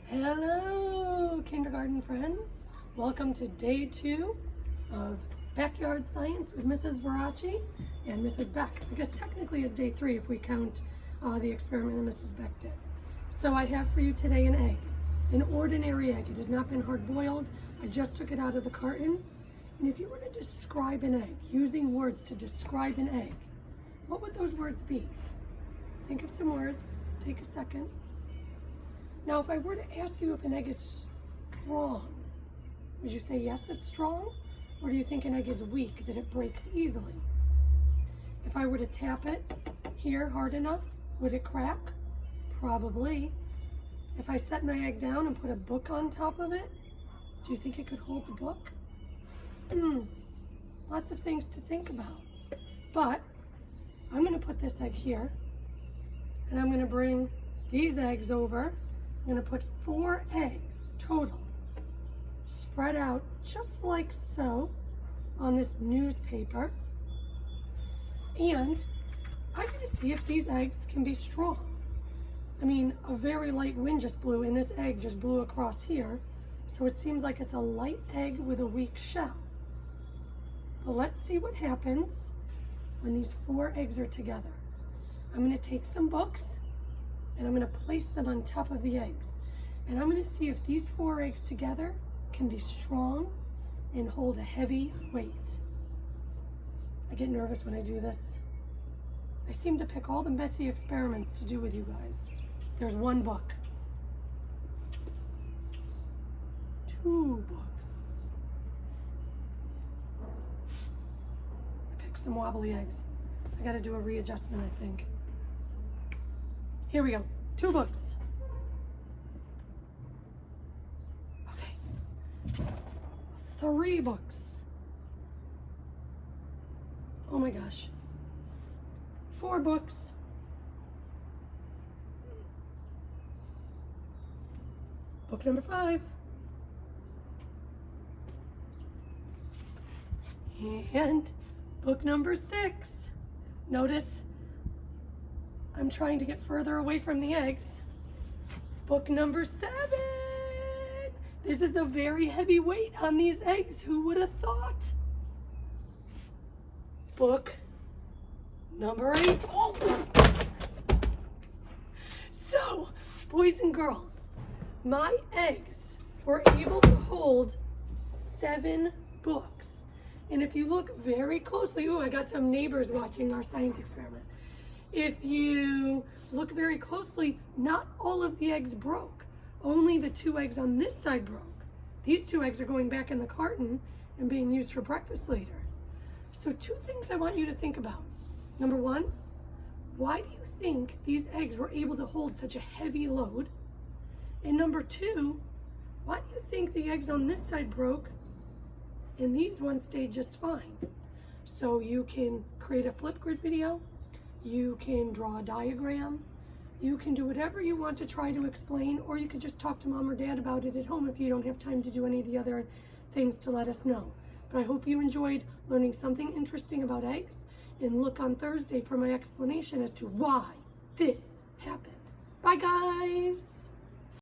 Hello, kindergarten friends. Welcome to day 2 of Backyard Science with Mrs. Verace and Mrs. Beck. I guess technically it's day 3 if we count the experiment that Mrs. Beck did. So I have for you today an egg, an ordinary egg. It has not been hard boiled. I just took it out of the carton. And if you were to describe an egg, using words to describe an egg, what would those words be? Think of some words. Take a second. Now, if I were to ask you if an egg is strong, would you say yes, it's strong? Or do you think an egg is weak, that it breaks easily? If I were to tap it here hard enough, would it crack? Probably. If I set my egg down and put a book on top of it, do you think it could hold the book? Lots of things to think about. But I'm going to put this egg here, and I'm going to bring these eggs over. I'm going to put 4 eggs total, spread out just like so on this newspaper. And I'm going to see if these eggs can be strong. I mean, a very light wind just blew, and this egg just blew across here. So it seems like it's a light egg with a weak shell. But let's see what happens when these 4 eggs are together. I'm going to take some books, and I'm going to place them on top of the eggs. And I'm going to see if these 4 eggs together can be strong and hold a heavy weight. I get nervous when I do this. I seem to pick all the messy experiments to do with you guys. There's 1 book. 2 books. I picked some wobbly eggs. I got to do a readjustment, I think. Here we go. 2 books. Okay. 3 books. Oh my gosh. 4 books. Book number 5. And book number 6. Notice I'm trying to get further away from the eggs. Book number 7. This is a very heavy weight on these eggs. Who would have thought? Book number 8. Oh. So, boys and girls, my eggs were able to hold 7 books. And if you look very closely, I got some neighbors watching our science experiment. If you look very closely, not all of the eggs broke. Only the 2 eggs on this side broke. These 2 eggs are going back in the carton and being used for breakfast later. So 2 things I want you to think about. Number 1, why do you think these eggs were able to hold such a heavy load? And number 2, why do you think the eggs on this side broke and these ones stayed just fine? So you can create a Flipgrid video. You can draw a diagram. You can do whatever you want to try to explain, or you could just talk to mom or dad about it at home if you don't have time to do any of the other things to let us know. But I hope you enjoyed learning something interesting about eggs, and look on Thursday for my explanation as to why this happened. Bye, guys.